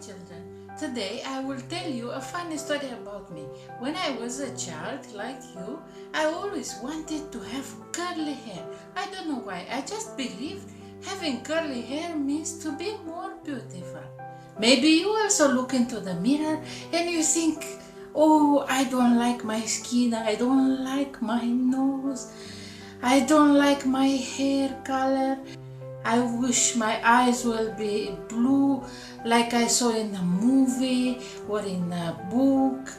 children. Today I will tell you a funny story about me. When I was a child like you, I always wanted to have curly hair. I don't know why, I just believed having curly hair means to be more beautiful. Maybe you also look into the mirror and you think, oh, I don't like my skin, I don't like my nose, I don't like my hair color. I wish my eyes will be blue like I saw in a movie or in a book.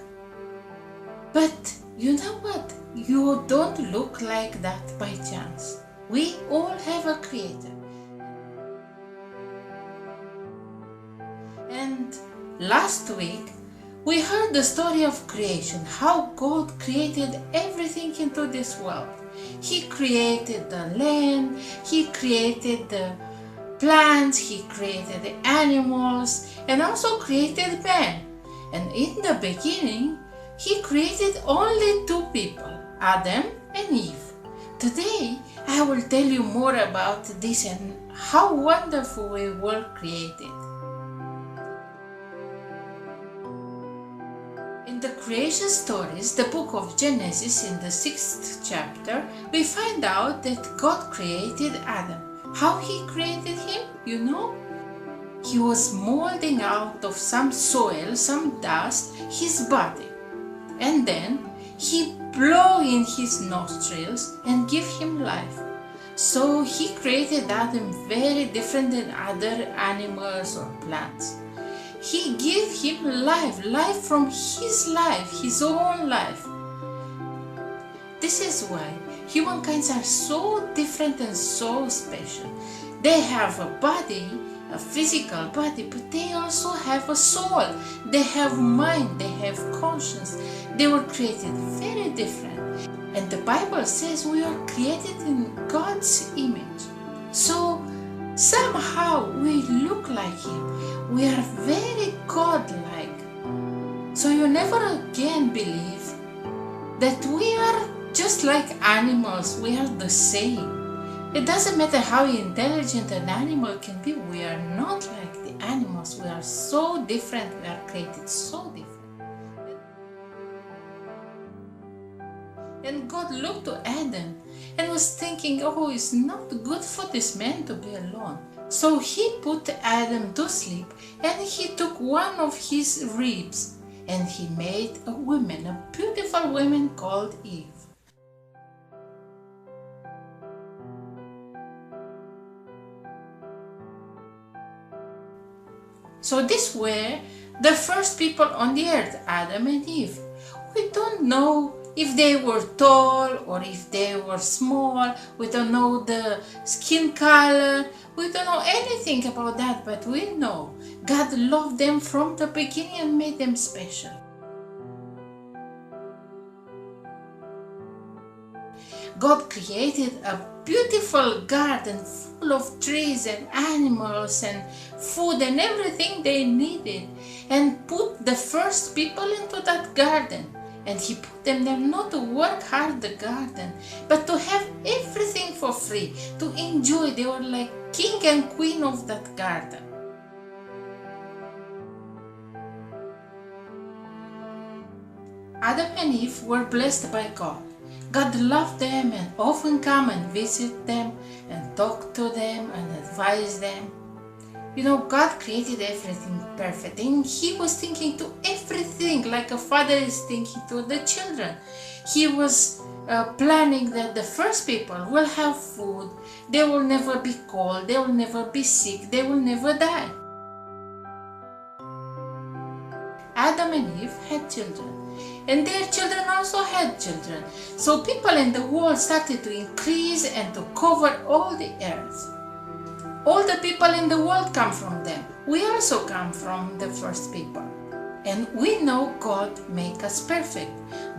But you know what? You don't look like that by chance. We all have a creator. And last week we heard the story of creation, how God created everything into this world. He created the land, He created the plants, He created the animals, and also created man. And in the beginning, He created only two people, Adam and Eve. Today, I will tell you more about this and how wonderful we were created. In the creation stories, the book of Genesis, in the 6th chapter, we find out that God created Adam. How He created him, you know? He was molding out of some soil, some dust, his body. And then He blew in his nostrils and gave him life. So He created Adam very different than other animals or plants. He gave him life from his life, his own life. This is why humankind are so different and so special. They have a body, a physical body, but they also have a soul. They have mind, they have conscience. They were created very different. And the Bible says we are created in God's image. So somehow we look like Him. We are very God-like. So you never again believe that we are just like animals. We are the same. It doesn't matter how intelligent an animal can be. We are not like the animals. We are so different. We are created so different. And God looked to Adam and was thinking, oh, it's not good for this man to be alone. So He put Adam to sleep and He took one of his ribs and He made a woman, a beautiful woman called Eve. So these were the first people on the earth, Adam and Eve. We don't know if they were tall or if they were small. We don't know the skin color. We don't know anything about that, but we know God loved them from the beginning and made them special. God created a beautiful garden full of trees and animals and food and everything they needed, and put the first people into that garden. And He put them there not to work hard the garden, but to have everything for free, to enjoy. They were like king and queen of that garden. Adam and Eve were blessed by God. God loved them and often come and visit them and talk to them and advise them. You know, God created everything perfect, and He was thinking to everything like a father is thinking to the children. He was planning that the first people will have food, they will never be cold, they will never be sick, they will never die. Adam and Eve had children, and their children also had children. So people in the world started to increase and to cover all the earth. All the people in the world come from them. We also come from the first people. And we know God make us perfect.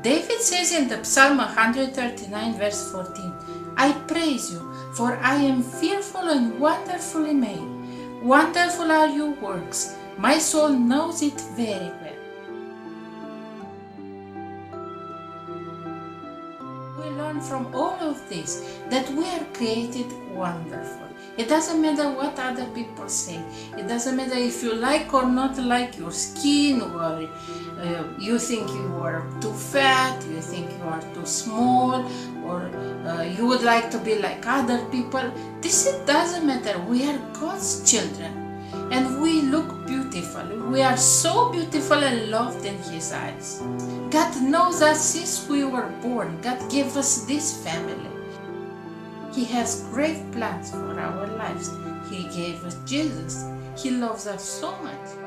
David says in the Psalm 139 verse 14, I praise you, for I am fearful and wonderfully made. Wonderful are your works. My soul knows it very well. We learn from all of this that we are created wonderful. It doesn't matter what other people say. It doesn't matter if you like or not like your skin, or you think you are too fat, you think you are too small, or you would like to be like other people. It doesn't matter. We are God's children, and we look beautiful. We are so beautiful and loved in His eyes. God knows us since we were born. God gave us this family. He has great plans for our lives. He gave us Jesus. He loves us so much.